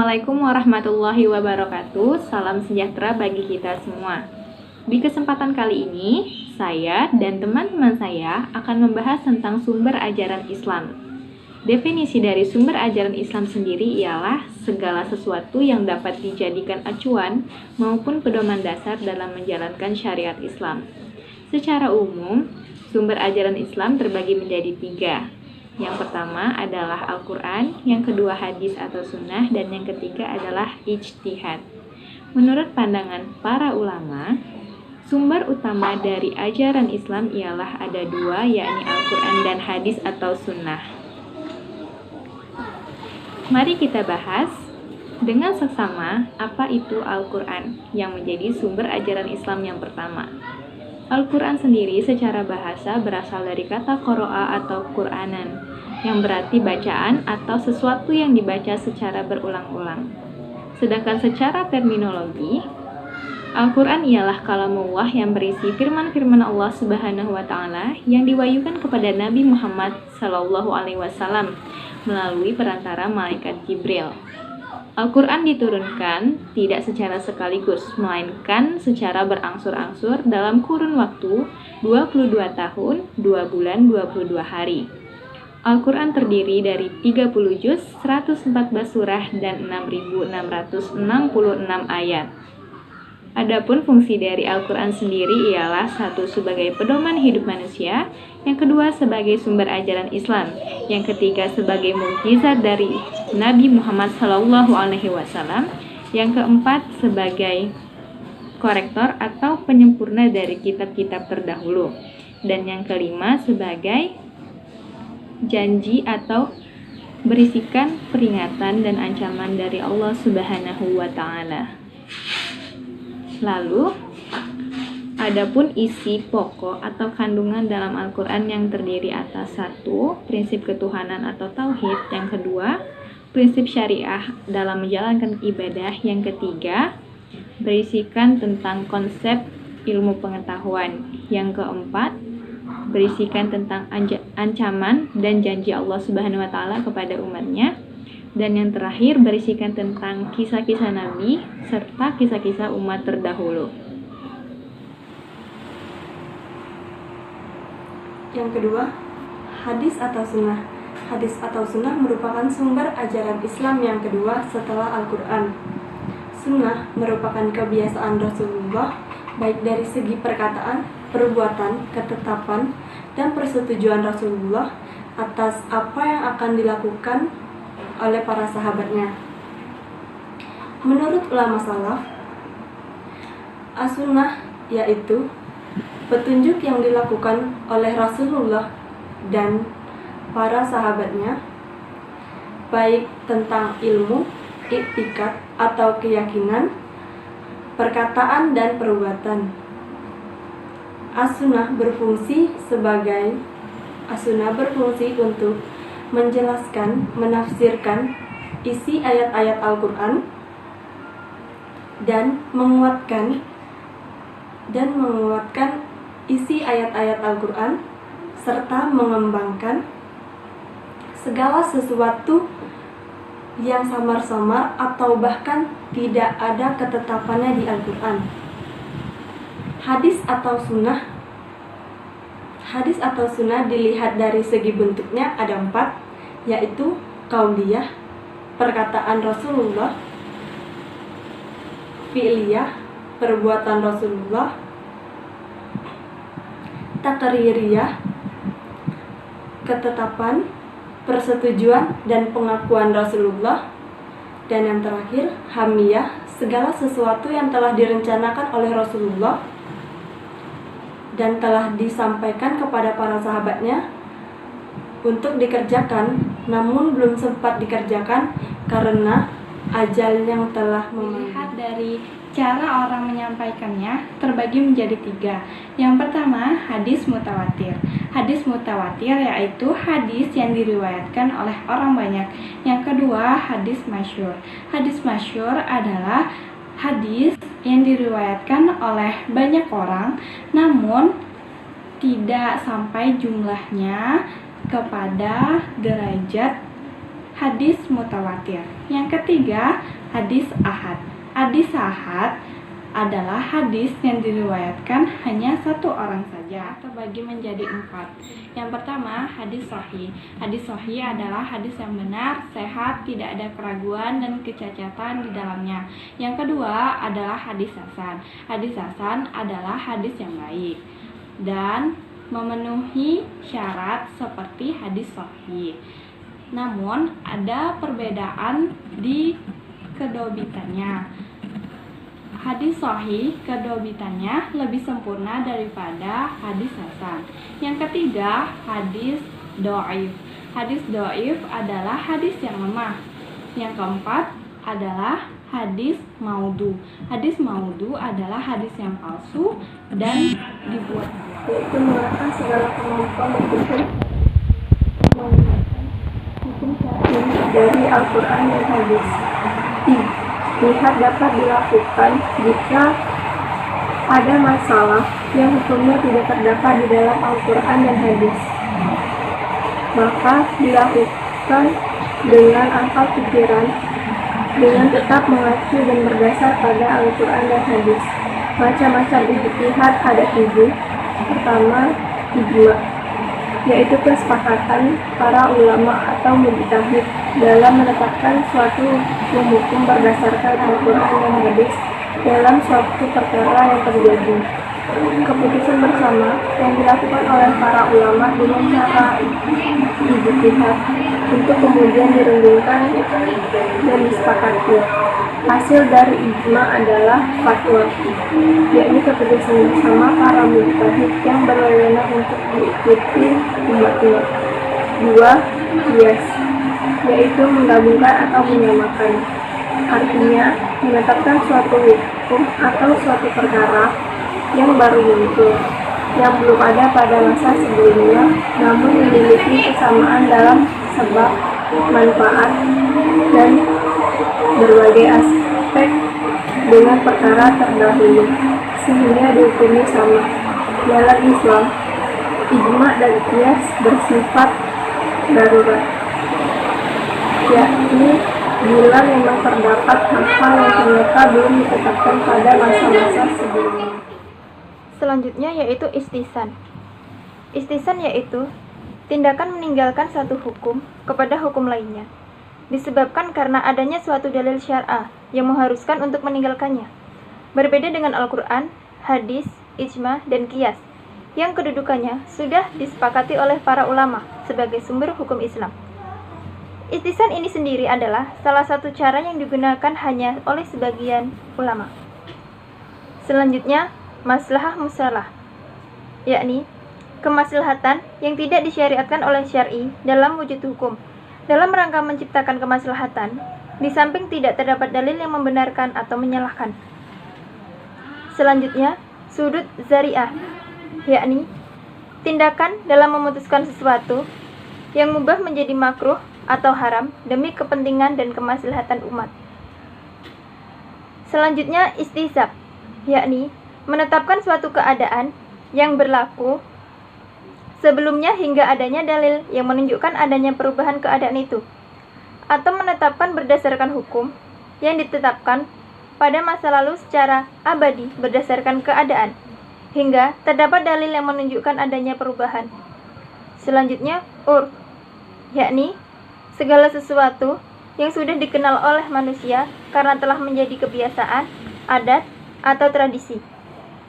Assalamualaikum warahmatullahi wabarakatuh. Salam sejahtera bagi kita semua. Di kesempatan kali ini, saya dan teman-teman saya akan membahas tentang sumber ajaran Islam. Definisi dari sumber ajaran Islam sendiri ialah segala sesuatu yang dapat dijadikan acuan maupun pedoman dasar dalam menjalankan syariat Islam. Secara umum, sumber ajaran Islam terbagi menjadi 3. Yang pertama adalah Al-Quran, yang kedua hadis atau sunnah, dan yang ketiga adalah ijtihad. Menurut pandangan para ulama, sumber utama dari ajaran Islam ialah ada 2, yakni Al-Quran dan hadis atau sunnah. Mari kita bahas dengan seksama apa itu Al-Quran yang menjadi sumber ajaran Islam yang pertama. Al-Quran sendiri secara bahasa berasal dari kata qoro'a atau Qur'anan, yang berarti bacaan atau sesuatu yang dibaca secara berulang-ulang. Sedangkan secara terminologi, Al-Quran ialah kalamullah yang berisi firman-firman Allah Subhanahu wa Ta'ala yang diwahyukan kepada Nabi Muhammad SAW melalui perantara malaikat Jibril. Al-Quran diturunkan tidak secara sekaligus, melainkan secara berangsur-angsur dalam kurun waktu 22 tahun, 2 bulan, 22 hari. Al-Quran terdiri dari 30 juz, 114 surah, dan 6.666 ayat. Adapun fungsi dari Al-Quran sendiri ialah 1. Sebagai pedoman hidup manusia, yang kedua sebagai sumber ajaran Islam, yang ketiga sebagai mukjizat dari Nabi Muhammad SAW, yang keempat sebagai korektor atau penyempurna dari kitab-kitab terdahulu, dan yang kelima sebagai janji atau berisikan peringatan dan ancaman dari Allah Subhanahu wa Ta'ala. Lalu, adapun isi pokok atau kandungan dalam Al-Quran yang terdiri atas 1. Prinsip ketuhanan atau tauhid, yang kedua prinsip syariah dalam menjalankan ibadah, yang ketiga berisikan tentang konsep ilmu pengetahuan, yang keempat berisikan tentang ancaman dan janji Allah Subhanahu wa Ta'ala kepada umatnya, dan yang terakhir berisikan tentang kisah-kisah Nabi serta kisah-kisah umat terdahulu. Yang kedua, hadis atau sunnah. Hadis atau sunnah merupakan sumber ajaran Islam yang kedua setelah Al-Quran. Sunnah merupakan kebiasaan Rasulullah, baik dari segi perkataan, perbuatan, ketetapan, dan persetujuan Rasulullah atas apa yang akan dilakukan oleh para sahabatnya. Menurut ulama salaf, as-sunnah yaitu petunjuk yang dilakukan oleh Rasulullah dan para sahabatnya, baik tentang ilmu, iktikad atau keyakinan, perkataan dan perbuatan. As-sunnah berfungsi untuk menjelaskan, menafsirkan isi ayat-ayat Al-Quran dan menguatkan isi ayat-ayat Al-Quran serta mengembangkan segala sesuatu yang samar-samar atau bahkan tidak ada ketetapannya di Al-Quran. Hadis atau sunnah dilihat dari segi bentuknya ada 4, yaitu qauliyah, perkataan Rasulullah, fi'liyah, perbuatan Rasulullah, taqririyah, ketetapan, persetujuan dan pengakuan Rasulullah, dan yang terakhir hamiyah, segala sesuatu yang telah direncanakan oleh Rasulullah dan telah disampaikan kepada para sahabatnya untuk dikerjakan, namun belum sempat dikerjakan karena ajal yang telah Dilihat dari cara orang menyampaikannya terbagi menjadi 3. Yang pertama, hadis mutawatir. Hadis mutawatir yaitu hadis yang diriwayatkan oleh orang banyak. Yang kedua, hadis masyhur. Hadis masyhur adalah hadis yang diriwayatkan oleh banyak orang, namun tidak sampai jumlahnya kepada derajat hadis mutawatir. Yang ketiga, hadis ahad. Hadis ahad adalah hadis yang diriwayatkan hanya satu orang saja, terbagi menjadi 4. Yang pertama, hadis sahih. Hadis sahih adalah hadis yang benar, sehat, tidak ada keraguan dan kecacatan di dalamnya. Yang kedua adalah hadis hasan. Hadis hasan adalah hadis yang baik dan memenuhi syarat seperti hadis sahih. Namun, ada perbedaan di kedobitannya. Hadis sahih kedobitannya lebih sempurna daripada hadis hasan. Yang ketiga, hadis dhaif. Hadis dhaif adalah hadis yang lemah. Yang keempat adalah hadis maudhu. Hadis maudhu adalah hadis yang palsu dan dibuat, yaitu menggunakan segala kemampuan untuk hukum syar'i dari Al-Quran dan hadis. Lihat dapat dilakukan jika ada masalah yang hukumnya tidak terdapat di dalam Al-Quran dan hadis. Maka dilakukan dengan akal pikiran, dengan tetap mengacu dan berdasar pada Al-Quran dan hadis. Macam-macam ijtihad ada 7. Pertama, ijma, yaitu kesepakatan para ulama atau mujtahid dalam menetapkan suatu hukum berdasarkan Al-Quran dan hadis dalam suatu perkara yang terjadi. Keputusan bersama yang dilakukan oleh para ulama dengan cara ijtihad untuk kemudian direnungkan dan disepakati. Hasil dari ijma adalah fatwa, yakni keputusan bersama para mujtahid yang berwenang untuk diikuti umatnya. 2. Qiyas, yaitu menggabungkan atau menyamakan. Artinya, menetapkan suatu hukum atau suatu perkara yang baru muncul, yang belum ada pada masa sebelumnya, namun memiliki kesamaan dalam sebab, manfaat, dan berbagai aspek dengan perkara terdahulu, sehingga dihukumi sama. Dalam Islam, ijma dan qiyas bersifat darurat, yakni bila memang terdapat hal-hal yang ternyata belum ditetapkan pada masa-masa sebelumnya. Selanjutnya yaitu istihsan. Istihsan yaitu tindakan meninggalkan satu hukum kepada hukum lainnya, disebabkan karena adanya suatu dalil syar'ah yang mengharuskan untuk meninggalkannya. Berbeda dengan Al-Quran, hadis, ijma, dan qiyas, yang kedudukannya sudah disepakati oleh para ulama sebagai sumber hukum Islam. Istihsan ini sendiri adalah salah satu cara yang digunakan hanya oleh sebagian ulama. Selanjutnya, maslahah musalah, yakni kemaslahatan yang tidak disyariatkan oleh syar'i dalam wujud hukum, dalam rangka menciptakan kemaslahatan, di samping tidak terdapat dalil yang membenarkan atau menyalahkan. Selanjutnya, sudut zari'ah, yakni tindakan dalam memutuskan sesuatu yang mubah menjadi makruh atau haram demi kepentingan dan kemaslahatan umat. Selanjutnya, istihsab, yakni menetapkan suatu keadaan yang berlaku sebelumnya hingga adanya dalil yang menunjukkan adanya perubahan keadaan itu, atau menetapkan berdasarkan hukum yang ditetapkan pada masa lalu secara abadi berdasarkan keadaan, hingga terdapat dalil yang menunjukkan adanya perubahan. Selanjutnya, urf, yakni segala sesuatu yang sudah dikenal oleh manusia karena telah menjadi kebiasaan, adat, atau tradisi,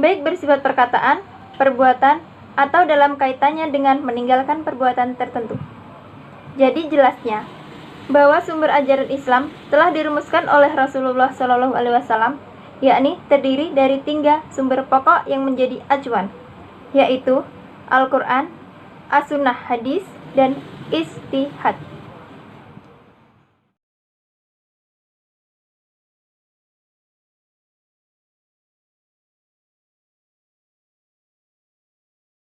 baik bersifat perkataan, perbuatan, atau dalam kaitannya dengan meninggalkan perbuatan tertentu. Jadi jelasnya bahwa sumber ajaran Islam telah dirumuskan oleh Rasulullah SAW, yakni terdiri dari 3 sumber pokok yang menjadi acuan, yaitu Al-Quran, As-Sunnah hadis, dan Ijtihad.